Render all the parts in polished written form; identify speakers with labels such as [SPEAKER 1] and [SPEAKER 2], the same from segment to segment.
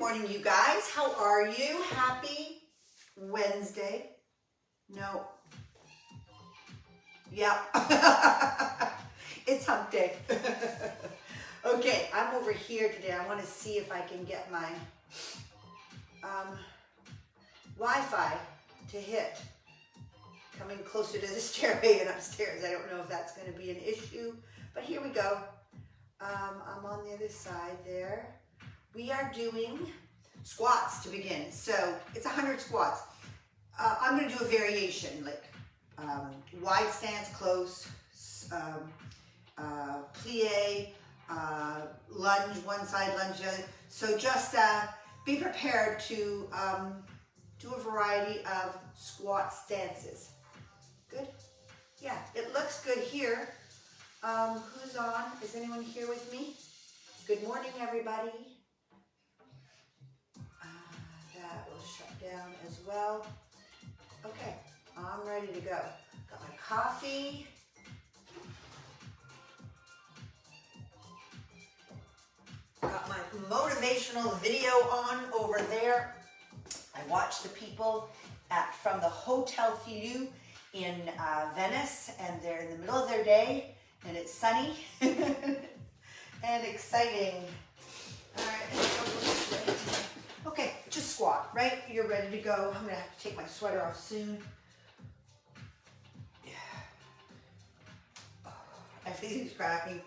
[SPEAKER 1] morning, you guys. How are you? Happy Wednesday. No. Yep. It's hump day. Okay, I'm over here today. I want to see if I can get my Wi-Fi to hit. Coming closer to the stairway and upstairs. I don't know if that's going to be an issue, but here we go. I'm on the other side there. We are doing squats to begin. So it's 100 squats. I'm going to do a variation, like wide stance, close, plie, lunge one side, lunge the other. So just be prepared to do a variety of squat stances. Good? Yeah, it looks good here. Who's on? Is anyone here with me? Good morning, everybody. That will shut down as well. Okay, I'm ready to go. Got my coffee. Got my motivational video on over there. I watched the people from the Hotel Filou in Venice, and they're in the middle of their day, and it's sunny and exciting. All right, let's go this way. Okay, just squat, right? You're ready to go. I'm gonna have to take my sweater off soon. Yeah. Oh, everything's cracking.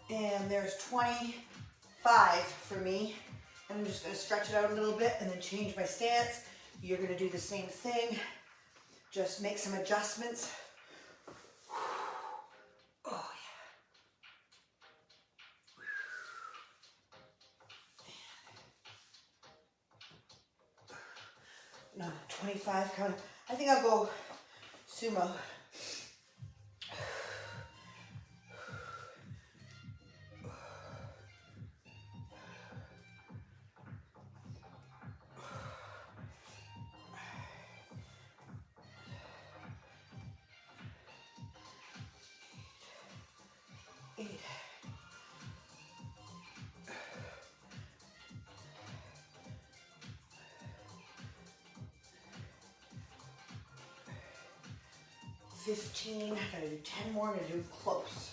[SPEAKER 1] And there's 25 for me. I'm just going to stretch it out a little bit and then change my stance. You're going to do the same thing. Just make some adjustments. Oh, yeah. No, 25 count. I think I'll go sumo. I gotta do 10 more to do close.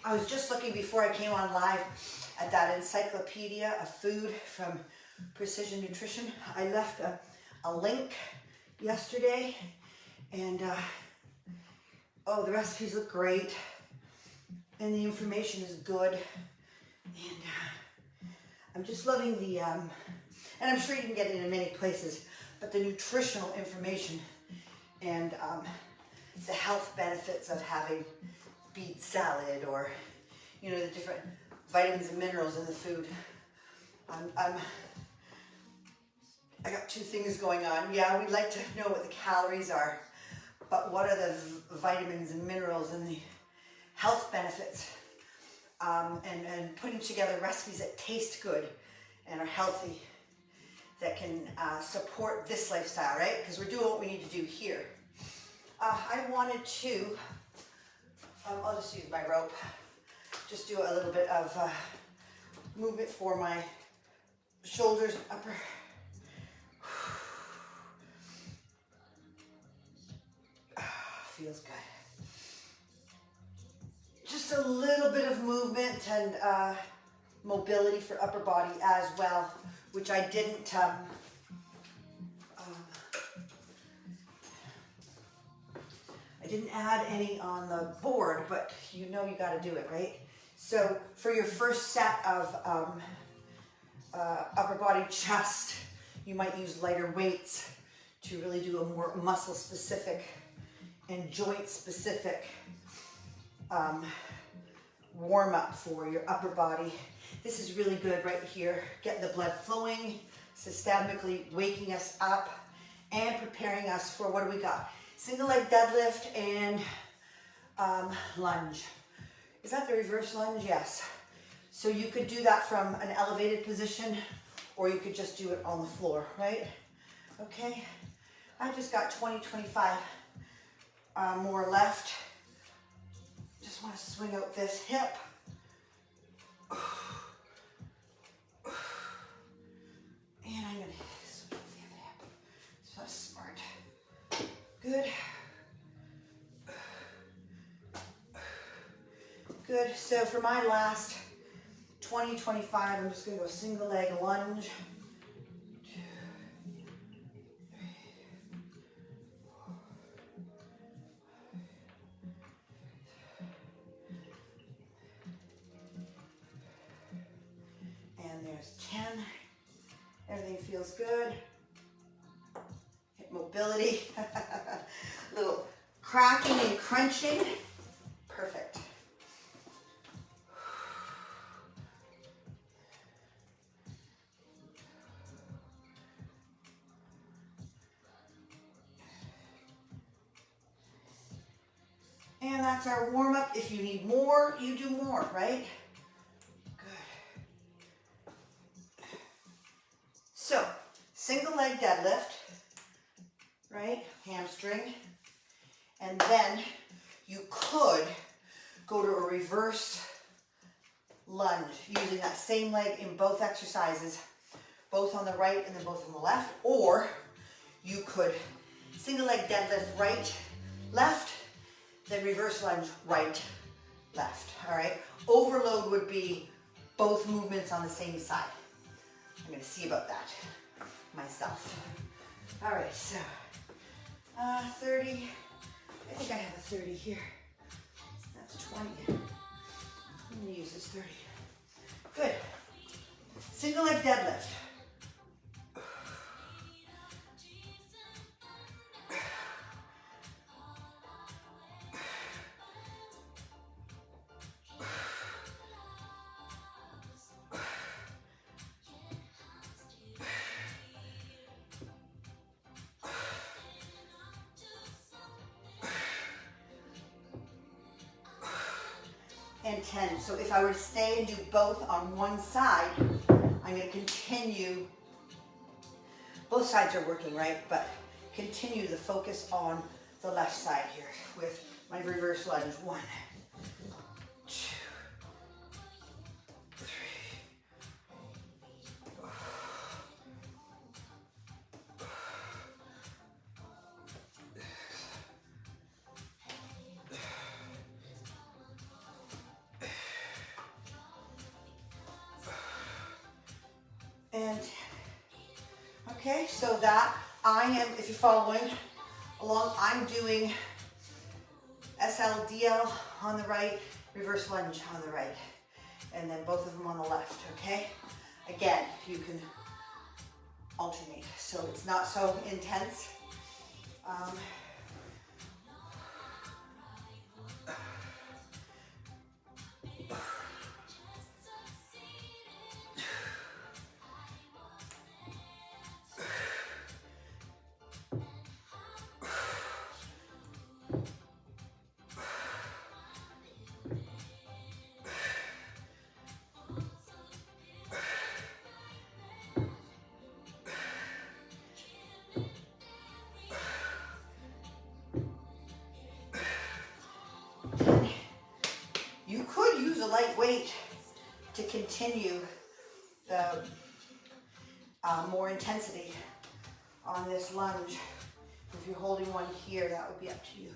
[SPEAKER 1] I was just looking before I came on live at that encyclopedia of food from Precision Nutrition. I left a link yesterday, and oh, the recipes look great, and the information is good, and I'm just loving the, and I'm sure you can get it in many places, but the nutritional information and the health benefits of having beet salad, or you know, the different vitamins and minerals in the food. I got two things going on. Yeah, we'd like to know what the calories are, but what are the vitamins and minerals and the health benefits, and putting together recipes that taste good and are healthy, that can support this lifestyle, right? Because we're doing what we need to do here. I wanted to, I'll just use my rope, just do a little bit of movement for my shoulders, upper. Feels good. Just a little bit of movement and mobility for upper body as well, which I didn't add any on the board, but you know you got to do it, right? So for your first set of upper body chest, you might use lighter weights to really do a more muscle specific and joint specific warm up for your upper body. This is really good right here, getting the blood flowing systemically, waking us up and preparing us for, what do we got? Single leg deadlift and lunge. Is that the reverse lunge? Yes. So you could do that from an elevated position, or you could just do it on the floor, right? Okay. I just got 20, 25 more left. Just want to swing out this hip. And I'm going to swing out the other hip. So that's smart. Good. Good. So for my last 20, 25, I'm just going to go single leg lunge. 2, 3, 4. And there's 10. Everything feels good. Hip mobility. Little cracking and crunching. Perfect. And that's our warm-up. If you need more, you do more, right? Good. So, single leg deadlift, right? Hamstring. And then you could go to a reverse lunge using that same leg in both exercises, both on the right and then both on the left. Or you could single leg deadlift right, left, then reverse lunge, right, left, all right? Overload would be both movements on the same side. I'm gonna see about that myself. All right, so 30, I think I have a 30 here. That's 20. I'm gonna use this 30. Good. Single leg deadlift. And 10. So if I were to stay and do both on one side, I'm going to continue. Both sides are working, right? But continue the focus on the left side here with my reverse lunge. 1, 2, 3. And okay, so that I am, if you're following along, I'm doing SLDL on the right, reverse lunge on the right, and then both of them on the left, okay? Again, you can alternate, so it's not so intense. You could use a light weight to continue the more intensity on this lunge. If you're holding one here, that would be up to you.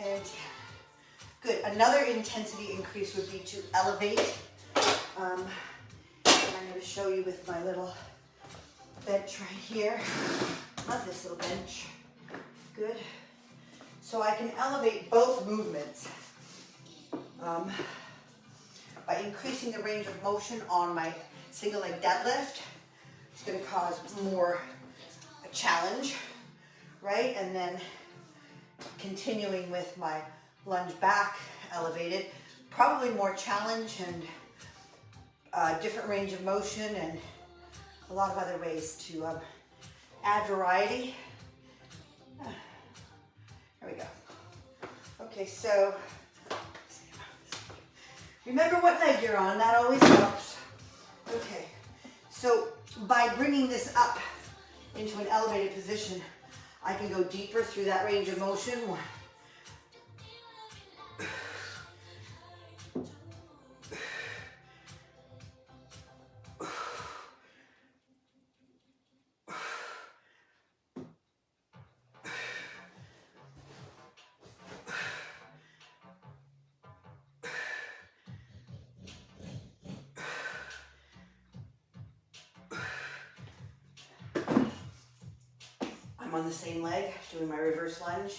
[SPEAKER 1] And good. Another intensity increase would be to elevate. And I'm going to show you with my little bench right here. Love this little bench. Good. So I can elevate both movements by increasing the range of motion on my single leg deadlift it's going to cause more a challenge, right? And then continuing with my lunge back elevated, probably more challenge and different range of motion and a lot of other ways to add variety. There we go. Okay, so remember what leg you're on, that always helps. Okay, so by bringing this up into an elevated position, I can go deeper through that range of motion. I'm on the same leg, doing my reverse lunge.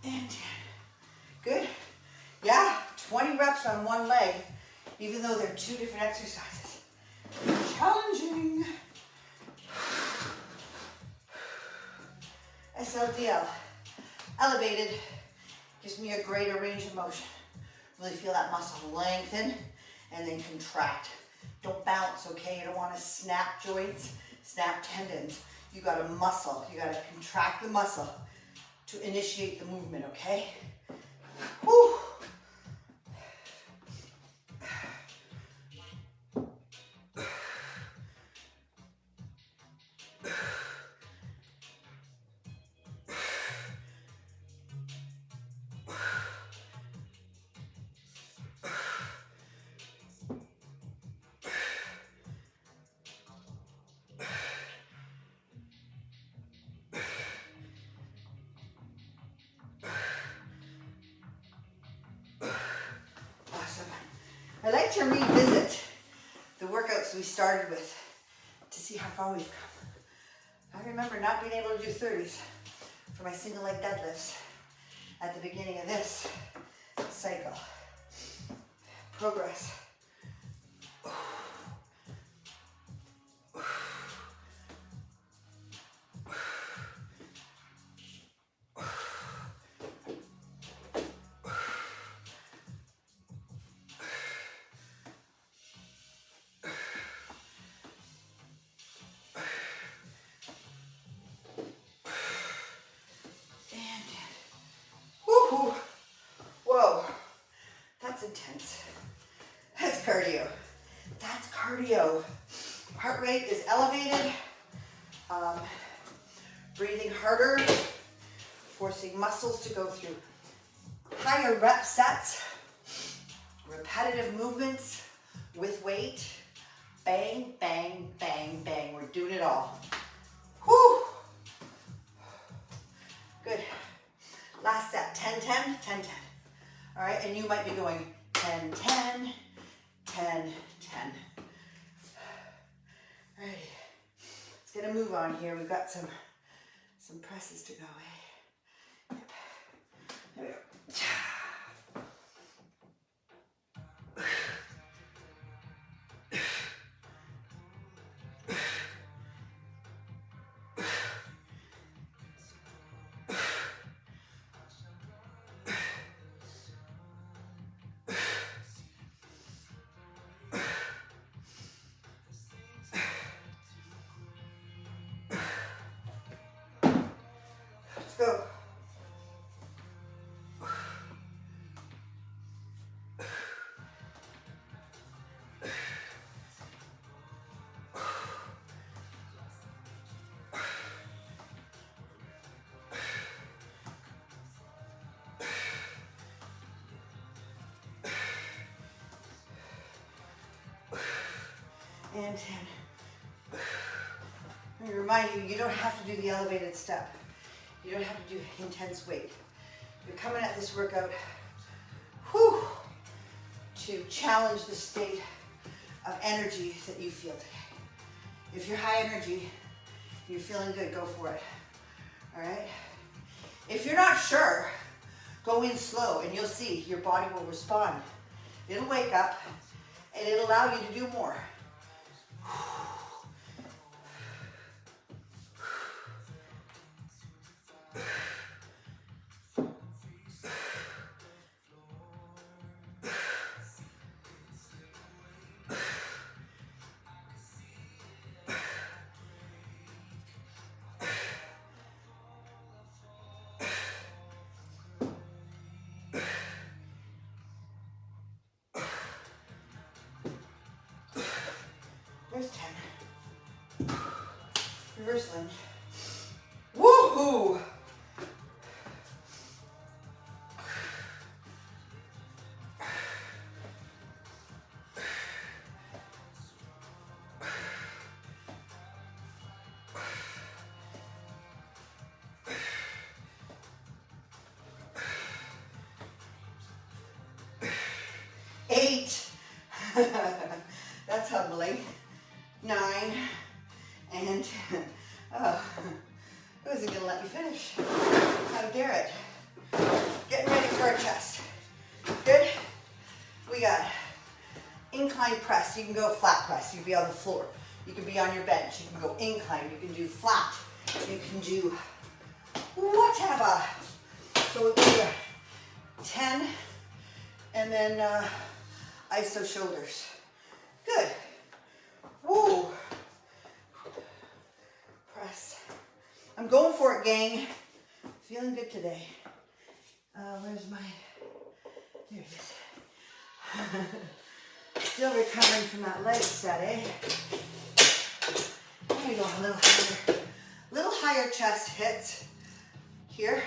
[SPEAKER 1] And good. Yeah, 20 reps on one leg, even though they're two different exercises. Challenging. SLDL, elevated, gives me a greater range of motion. Really feel that muscle lengthen and then contract. Don't bounce, okay? You don't want to snap joints, snap tendons. You got to muscle. You got to contract the muscle to initiate the movement, okay? Whew. I like to revisit the workouts we started with to see how far we've come. I remember not being able to do 30s for my single leg deadlifts at the beginning of this cycle. Progress. Whoa, that's intense. That's cardio. That's cardio. Heart rate is elevated. Breathing harder, forcing muscles to go through higher rep sets, repetitive movements with weight. Bang, bang, bang, bang. We're doing it all. Whew. Good. Last set, 10, 10, 10, 10. All right, and you might be going 10, 10, 10, 10. All right, let's get a move on here. We've got some presses to go. Yep. There we go. Go. And 10. Let me remind you, you don't have to do the elevated step. You don't have to do intense weight. You're coming at this workout, whew, to challenge the state of energy that you feel today. If you're high energy, you're feeling good, go for it. All right? If you're not sure, go in slow and you'll see your body will respond. It'll wake up and it'll allow you to do more. There's 10. Reverse lunge. Woohoo! Eight. That's humbling. 9 and 10. Oh, it wasn't gonna let me finish. How dare it? Getting ready for our chest. Good. We got incline press. You can go flat press. You can be on the floor. You can be on your bench. You can go incline. You can do flat. You can do whatever. So we'll do 10 and then iso shoulders. Good. Woo. Press. I'm going for it, gang. Feeling good today. Where's my, there it is. Still recovering from that leg set, eh? There we go, a little higher chest hits here.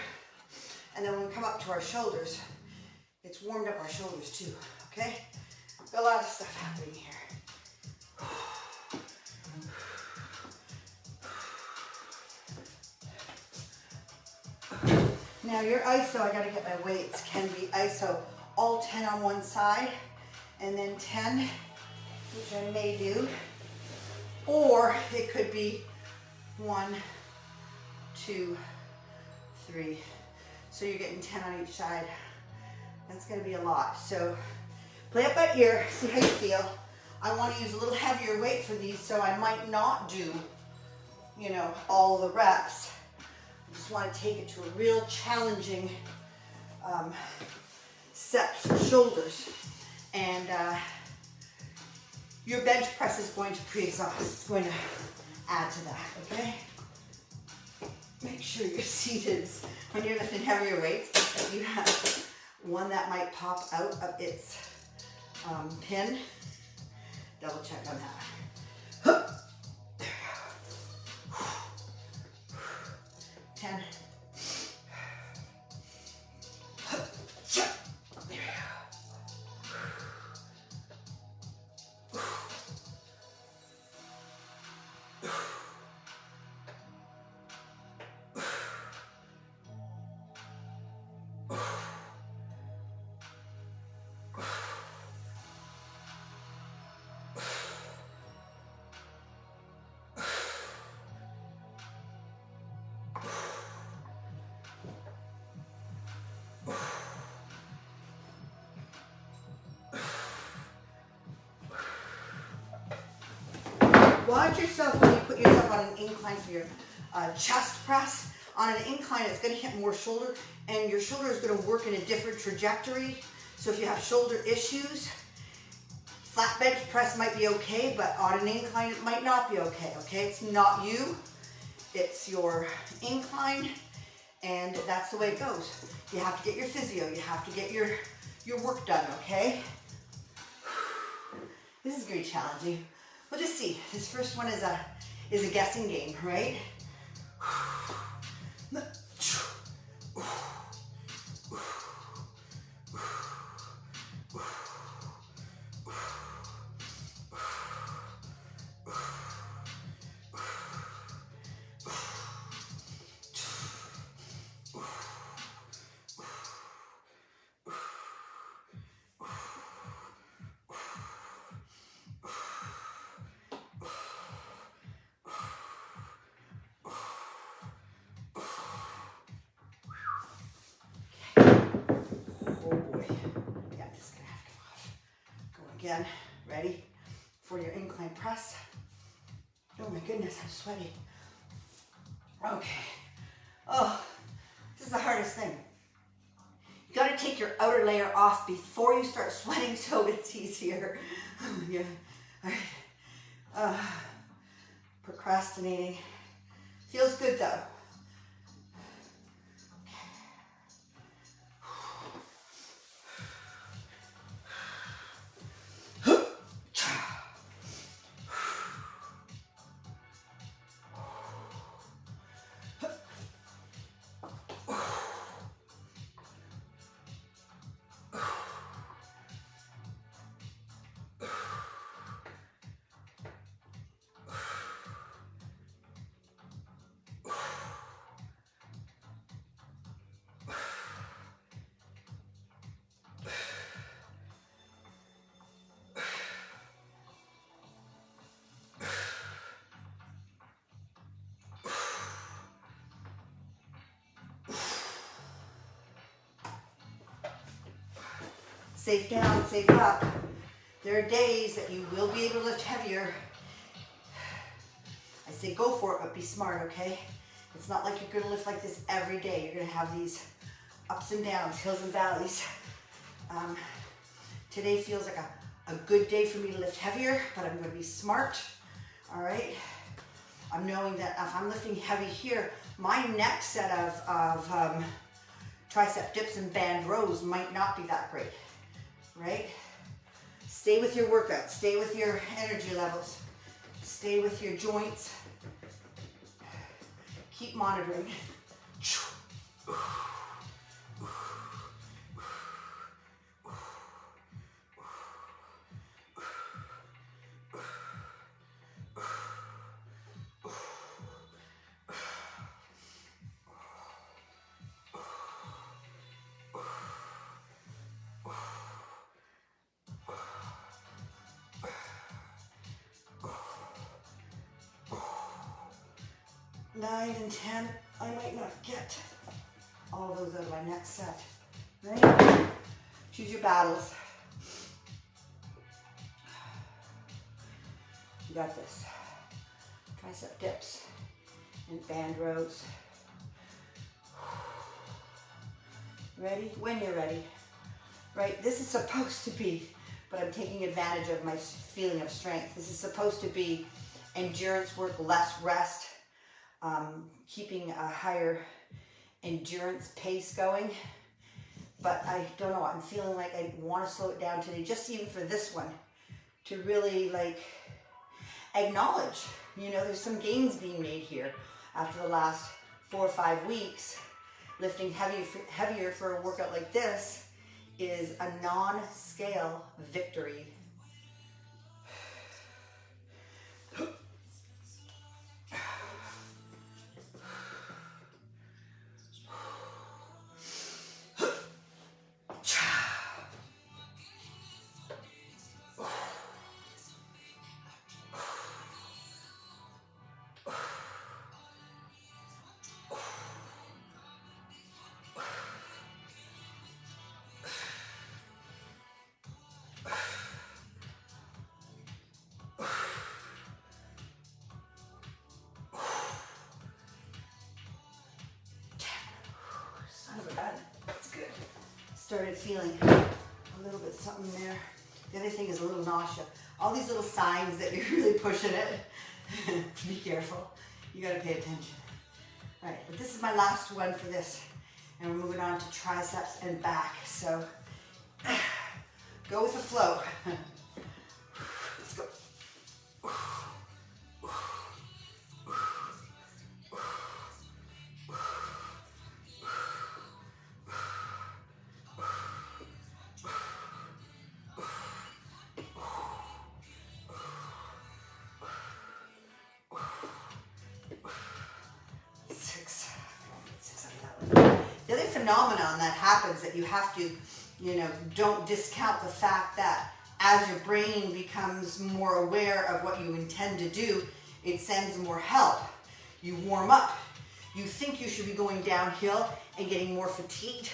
[SPEAKER 1] And then when we come up to our shoulders, it's warmed up our shoulders too, okay? Got a lot of stuff happening here. Now your iso, I gotta get my weights, can be iso all 10 on one side and then 10, which I may do, or it could be 1, 2, 3. So you're getting 10 on each side. That's gonna be a lot. So play it by ear, see how you feel. I wanna use a little heavier weight for these, so I might not do, you know, all the reps. I just want to take it to a real challenging sets for shoulders. And your bench press is going to pre-exhaust. It's going to add to that, okay? Make sure you're seated. When you're lifting heavier weights, if you have one that might pop out of its pin, double check on that. 10. There we go. Watch yourself when you put yourself on an incline for your chest press. On an incline, it's going to hit more shoulder, and your shoulder is going to work in a different trajectory. So if you have shoulder issues, flat bench press might be okay, but on an incline, it might not be okay, okay? It's not you, it's your incline, and that's the way it goes. You have to get your physio, you have to get your work done, okay? This is going to be challenging. We'll just see. This first one is a guessing game, right? Again, ready for your incline press. Oh my goodness, I'm sweaty. Okay. Oh, this is the hardest thing. You got to take your outer layer off before you start sweating so it's easier. Yeah. All right. Procrastinating. Feels good though. Safe down, safe up. There are days that you will be able to lift heavier. I say go for it, but be smart, okay? It's not like you're gonna lift like this every day. You're gonna have these ups and downs, hills and valleys. Today feels like a good day for me to lift heavier, but I'm gonna be smart, all right? I'm knowing that if I'm lifting heavy here, my next set of tricep dips and band rows might not be that great. Right? Stay with your workout. Stay with your energy levels. Stay with your joints. Keep monitoring. Nine and 10, I might not get all those out of my next set. Right? Choose your battles. You got this. Tricep dips and band rows. Ready? When you're ready. Right? This is supposed to be, but I'm taking advantage of my feeling of strength. This is supposed to be endurance work, less rest. Keeping a higher endurance pace going, but I don't know, I'm feeling like I want to slow it down today, just even for this one, to really like acknowledge, you know, there's some gains being made here after the last 4 or 5 weeks. Lifting heavier for a workout like this is a non-scale victory. Started feeling a little bit something there. The other thing is a little nausea. All these little signs that you're really pushing it. Be careful. You gotta pay attention. All right, but this is my last one for this. And we're moving on to triceps and back. So go with the flow. Let's go. Phenomenon that happens that you have to, you know, don't discount the fact that as your brain becomes more aware of what you intend to do, it sends more help. You warm up. You think you should be going downhill and getting more fatigued,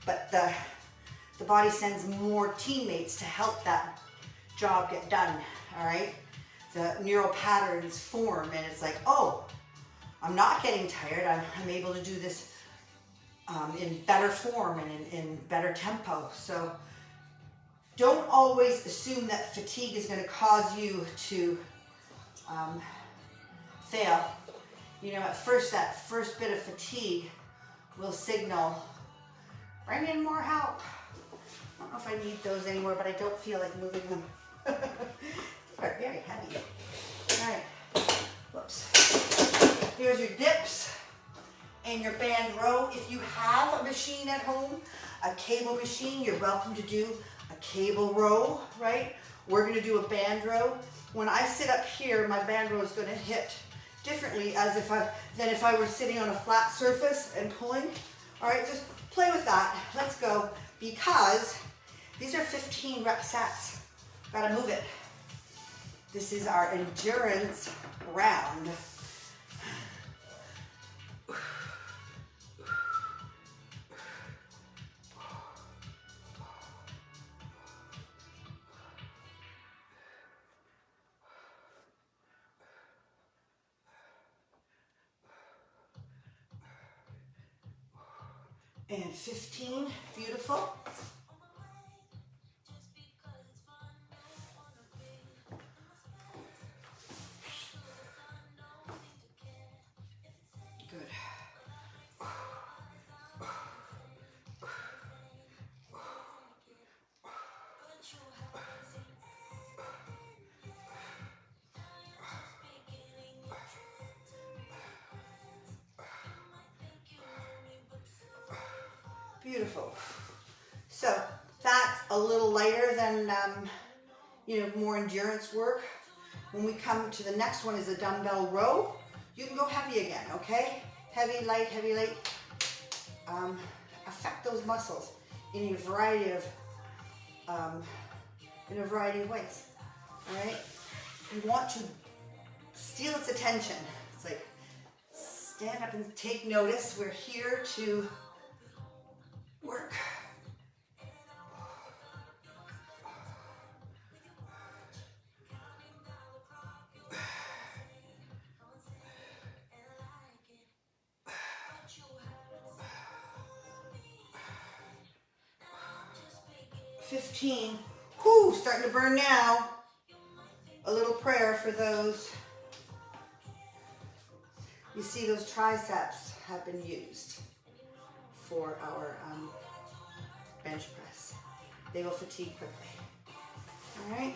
[SPEAKER 1] but the body sends more teammates to help that job get done, all right? The neural patterns form, and it's like, oh, I'm not getting tired. I'm able to do this in better form and in better tempo. So don't always assume that fatigue is going to cause you to fail. You know, at first, that first bit of fatigue will signal, bring in more help. I don't know if I need those anymore, but I don't feel like moving them. They're very heavy. All right, whoops. Here's your dips and your band row. If you have a machine at home, a cable machine, you're welcome to do a cable row, right? We're gonna do a band row. When I sit up here, my band row is gonna hit differently than if I were sitting on a flat surface and pulling. All right, just play with that. Let's go, because these are 15 rep sets. Gotta move it. This is our endurance round. And 15, beautiful. Good. Beautiful. So that's a little lighter than, more endurance work. When we come to the next one is a dumbbell row. You can go heavy again, okay? Heavy, light, heavy, light. Affect those muscles in a variety of ways, all right? You want to steal its attention. It's like, stand up and take notice. We're here to work. $15. Whew, starting to burn now. A little prayer for those. You see, those triceps have been used for our bench press. They will fatigue quickly. All right.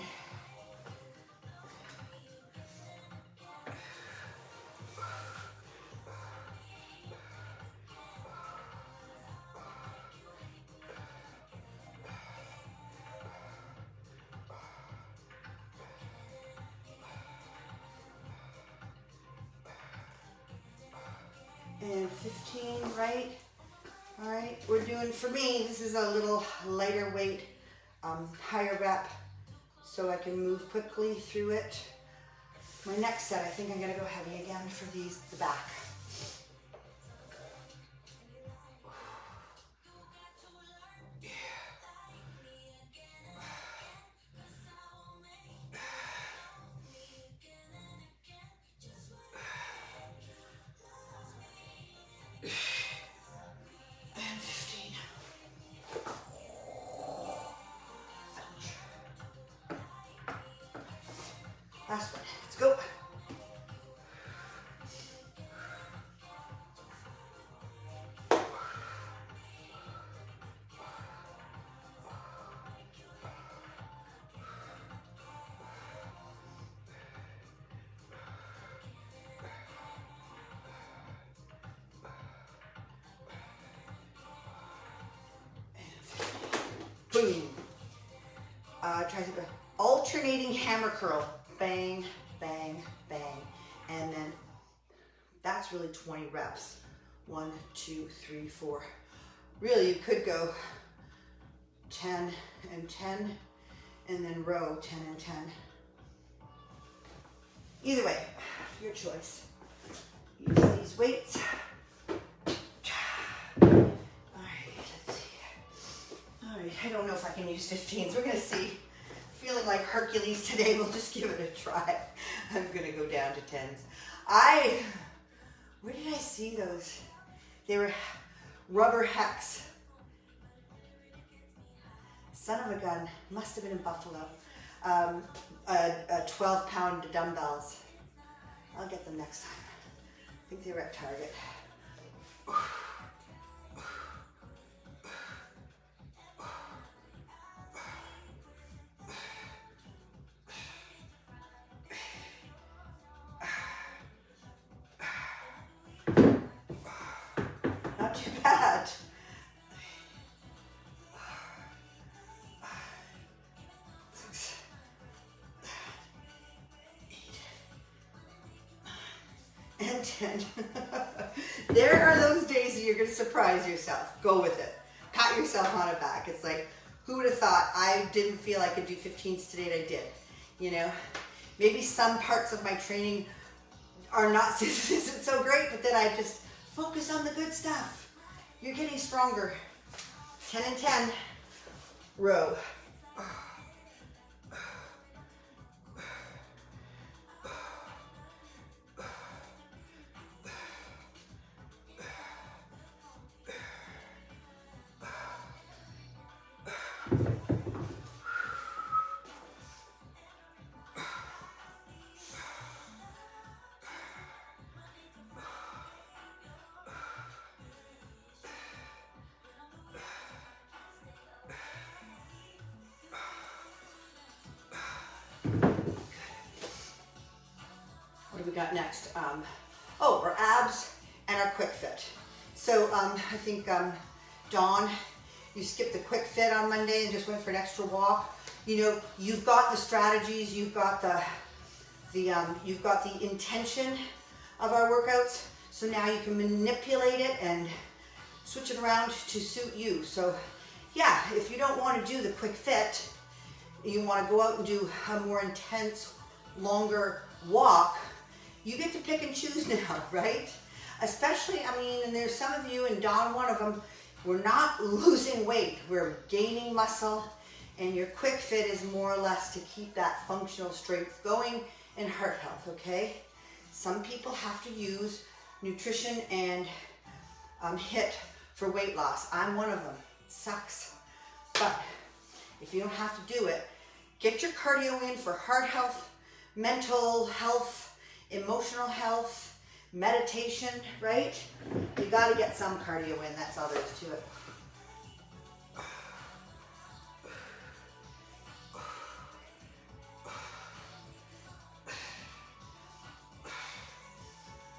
[SPEAKER 1] And 15, right? All right, we're doing, for me, this is a little lighter weight, higher rep, so I can move quickly through it. My next set, I think I'm gonna go heavy again for the back. Last one, let's go. Boom. Tricep dip. Alternating hammer curl. Bang, bang, bang. And then that's really 20 reps. 1, 2, 3, 4. Really, you could go 10 and 10, and then row 10 and 10. Either way, your choice. Use these weights. All right, let's see. All right, I don't know if I can use 15s. We're gonna see. feeling like Hercules today, we'll just give it a try. I'm gonna go down to 10s. Where did I see those? They were rubber hex. Son of a gun, must have been in Buffalo. 12-pound dumbbells. I'll get them next time. I think they were at Target. Not too bad. And 10. There are those days that you're going to surprise yourself. Go with it. Pat yourself on the back. It's like, who would have thought I didn't feel I could do 15s today and I did? You know, maybe some parts of my training are not isn't so great, but then I just focus on the good stuff. You're getting stronger. 10 and 10. Row. What do we got next? Our abs and our quick fit. So I think Dawn, you skipped the quick fit on Monday and just went for an extra walk. You know, you've got the strategies, you've got the intention of our workouts. So now you can manipulate it and switch it around to suit you. So yeah, if you don't want to do the quick fit, you want to go out and do a more intense, longer walk, you get to pick and choose now, right? Especially, I mean, and there's some of you, and Dawn, one of them, we're not losing weight, we're gaining muscle, and your quick fit is more or less to keep that functional strength going and heart health, okay? Some people have to use nutrition and HIIT for weight loss. I'm one of them. It sucks. But if you don't have to do it, get your cardio in for heart health, mental health, emotional health, meditation, right? You got to get some cardio in. That's all there is to it.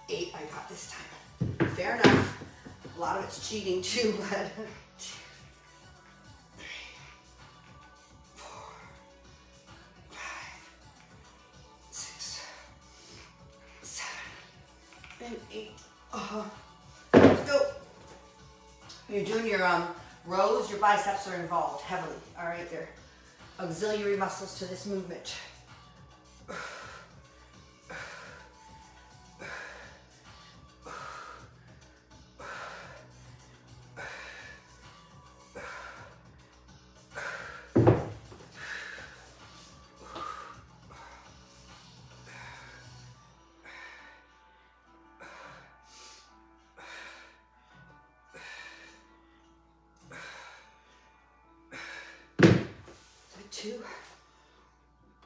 [SPEAKER 1] Eight I got this time. Fair enough. A lot of it's cheating too, but 2, 3, 4, 5, 6, 7, and 8. Let's go. You're doing your rows. Your biceps are involved heavily. All right, they're auxiliary muscles to this movement.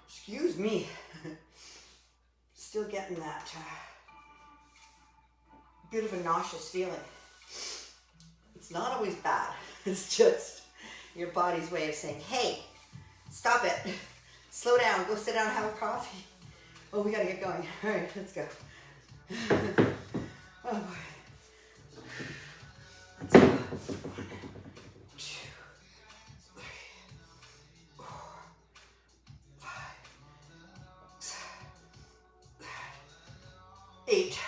[SPEAKER 1] Excuse me. Still getting that bit of a nauseous feeling. It's not always bad. It's just your body's way of saying, hey, stop it. Slow down. Go sit down and have a coffee. Oh, we gotta get going. All right, let's go. Oh boy. Let's go. 1, 2, 3, 4, 5, 6, 8.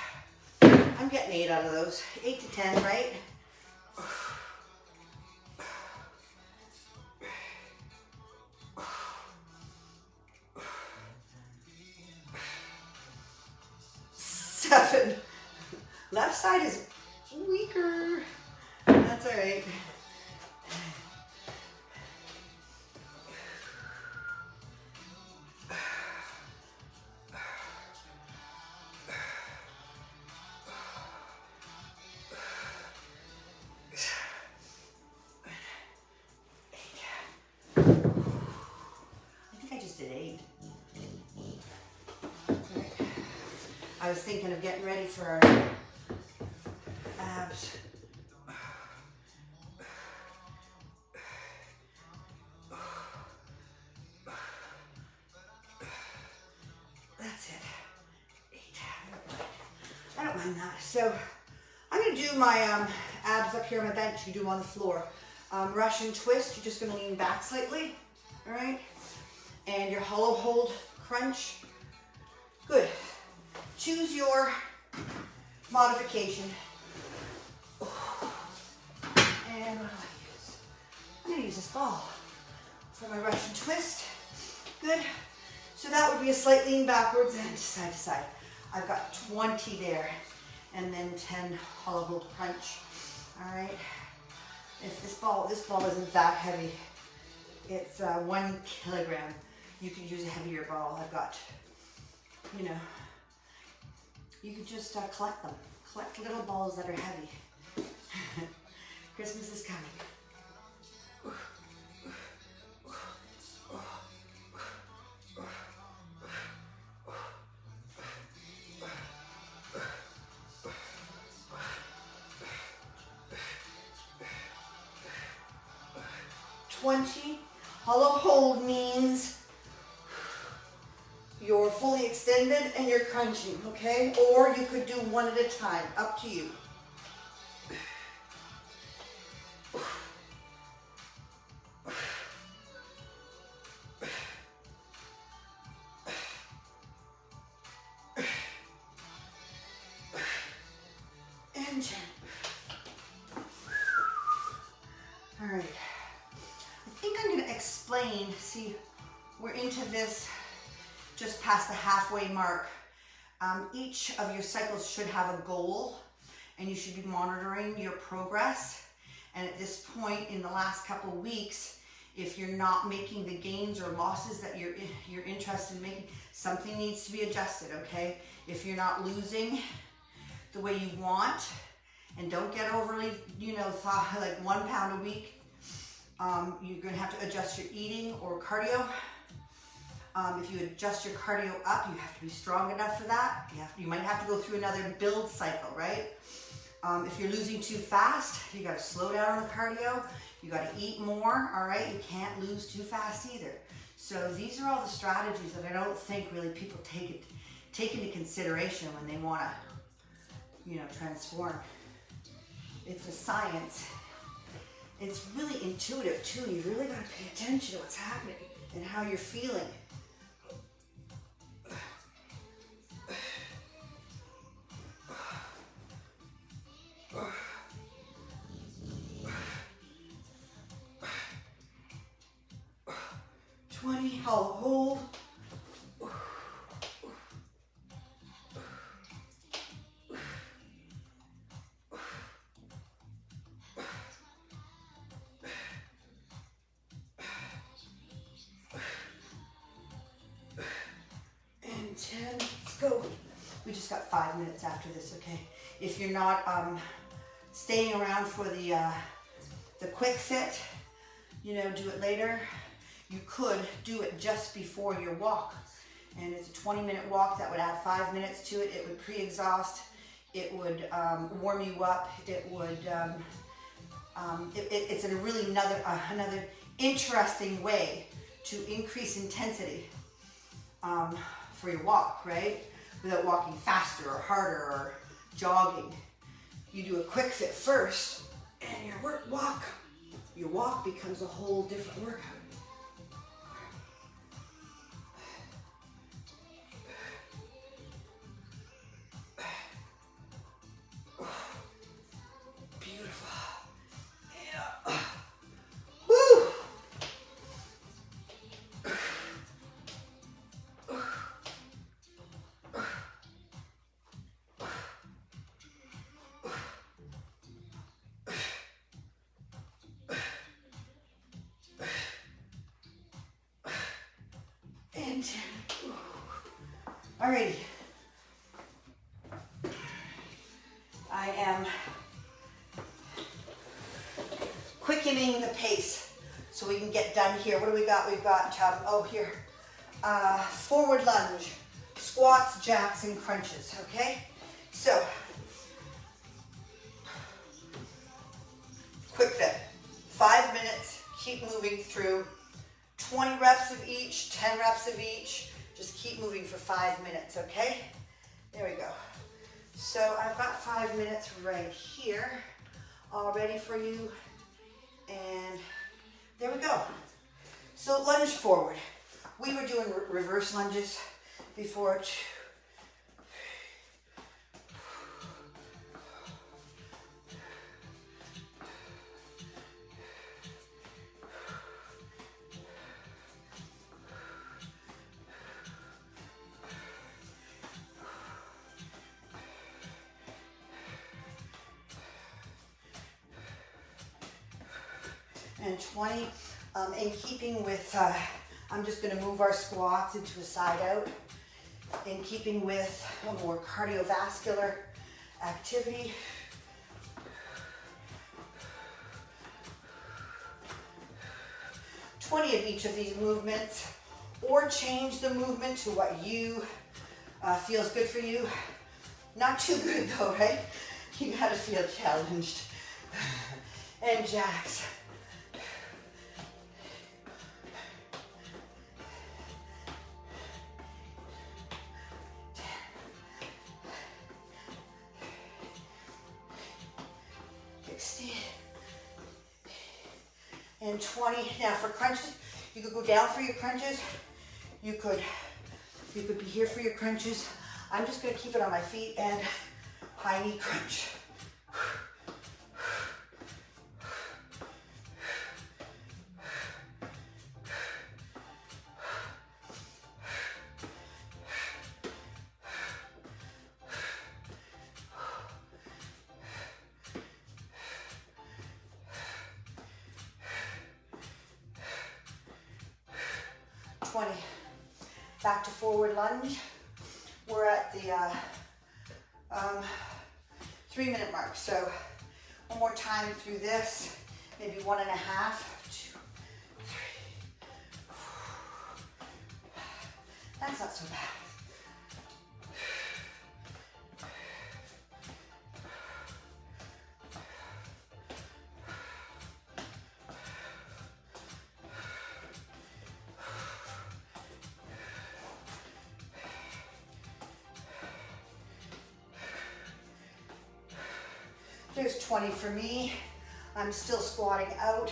[SPEAKER 1] I'm getting 8 out of those. 8 to 10, right? Left side is weaker. That's all right. I was thinking of getting ready for our abs. That's it. 8. I don't mind that. So I'm going to do my abs up here on my bench. You do them on the floor. Russian twist. You're just going to lean back slightly. All right. And your hollow hold crunch. Good. Choose your modification. And what do I use? I'm going to use this ball for my Russian twist. Good. So that would be a slight lean backwards and side to side. I've got 20 there, and then 10 hollow hold crunch. All right. If this ball isn't that heavy, it's 1 kilogram. You could use a heavier ball. I've got, you know, you could just collect them. Collect little balls that are heavy. Christmas is coming. 20. Hollow hold means you're fully extended and you're crunching, okay? Or you could do one at a time, up to you. And 10. All right. I think I'm going to explain, see, we're into this just past the halfway mark. Each of your cycles should have a goal, and you should be monitoring your progress. And at this point in the last couple of weeks, if you're not making the gains or losses that you're interested in making, something needs to be adjusted, okay? If you're not losing the way you want, and don't get overly, like 1 pound a week, you're going to have to adjust your eating or cardio. If you adjust your cardio up, you have to be strong enough for that. You might have to go through another build cycle, right? If you're losing too fast, you got to slow down on the cardio. You got to eat more, all right? You can't lose too fast either. So these are all the strategies that I don't think really people take into consideration when they want to, transform. It's a science. It's really intuitive too. You really got to pay attention to what's happening and how you're feeling. Hollow hold. And 10, let's go. We just got 5 minutes after this, okay? If you're not staying around for the quick fit, do it later. You could do it just before your walk. And it's a 20-minute walk that would add 5 minutes to it. It would pre-exhaust. It would warm you up. It would, it's a really another interesting way to increase intensity for your walk, right? Without walking faster or harder or jogging. You do a quick fit first, and your walk becomes a whole different workout. Alrighty. I am quickening the pace so we can get done here. What do we got? We've got, here, forward lunge, squats, jacks, and crunches, okay? So, quick fit, 5 minutes, keep moving through 20 reps of each, 10 reps of each, just keep moving for 5 minutes, okay? There we go. So I've got 5 minutes right here, all ready for you, and there we go. So lunge forward. We were doing reverse lunges before. And 20, in keeping with, I'm just going to move our squats into a side out, in keeping with a more cardiovascular activity. Of each of these movements, or change the movement to what you feels good for you. Not too good though, right? You gotta feel challenged. And jacks. And 20. Now for crunches, you could go down for your crunches. You could be here for your crunches. I'm just going to keep it on my feet and high knee crunch. Back to forward lunge. We're at the 3-minute mark. So one more time through this, maybe 1.5, 2, 3, 4. That's not so bad. There's 20 for me. I'm still squatting out.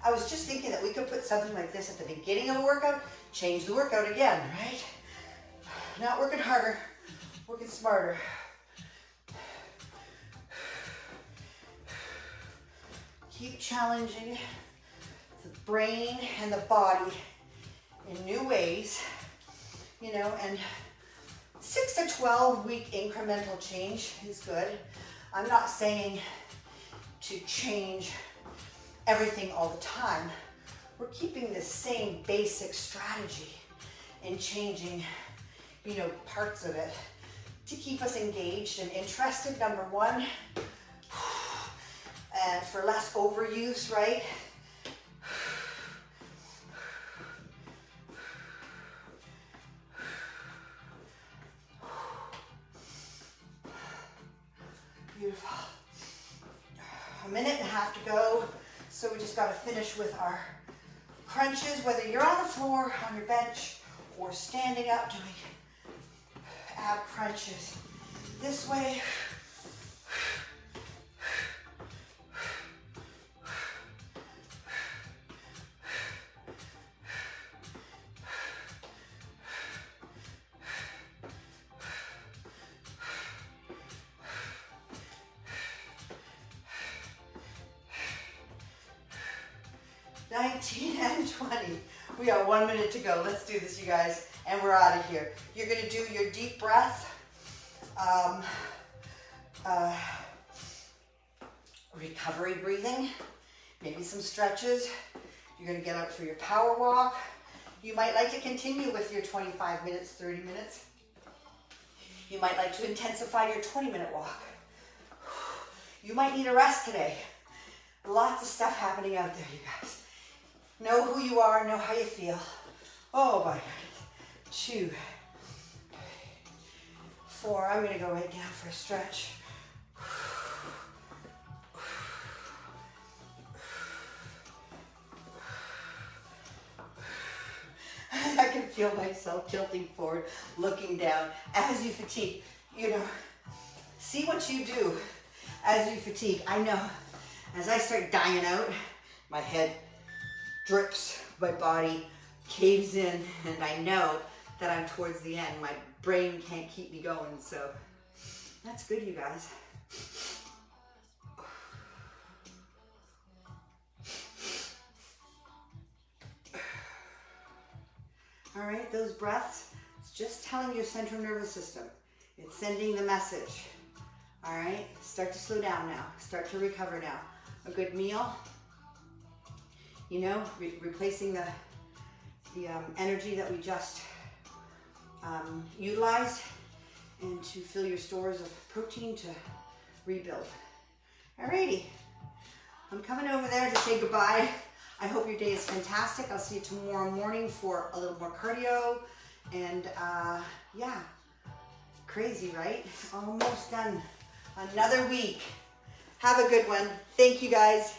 [SPEAKER 1] I was just thinking that we could put something like this at the beginning of a workout, change the workout again, right? Not working harder, working smarter. Keep challenging the brain and the body in new ways, you know, and 6 to 12 week incremental change is good. I'm not saying to change everything all the time. We're keeping the same basic strategy and changing, you know, parts of it to keep us engaged and interested, number one. And for less overuse, right? Beautiful. 1.5 minutes to go. So we just got to finish with our crunches, whether you're on the floor, on your bench, or standing up doing ab crunches. This way. And 20. We got 1 minute to go. Let's do this, you guys, and we're out of here. You're going to do your deep breath, recovery breathing, maybe some stretches. You're going to get out for your power walk. You might like to continue with your 25 minutes, 30 minutes. You might like to intensify your 20-minute walk. You might need a rest today. Lots of stuff happening out there, you guys. Know who you are, know how you feel. Oh my God. 2, 4. I'm gonna go right now for a stretch. I can feel myself tilting forward, looking down as you fatigue. You know, see what you do as you fatigue. I know, as I start dying out, my head drips, my body caves in, and I know that I'm towards the end. My brain can't keep me going, so that's good, you guys. All right, those breaths, it's just telling your central nervous system. It's sending the message. All right, start to slow down now. Start to recover now. A good meal, you know, replacing the energy that we just utilized, and to fill your stores of protein to rebuild. Alrighty, I'm coming over there to say goodbye. I hope your day is fantastic. I'll see you tomorrow morning for a little more cardio. And yeah, crazy, right? Almost done. Another week. Have a good one. Thank you, guys.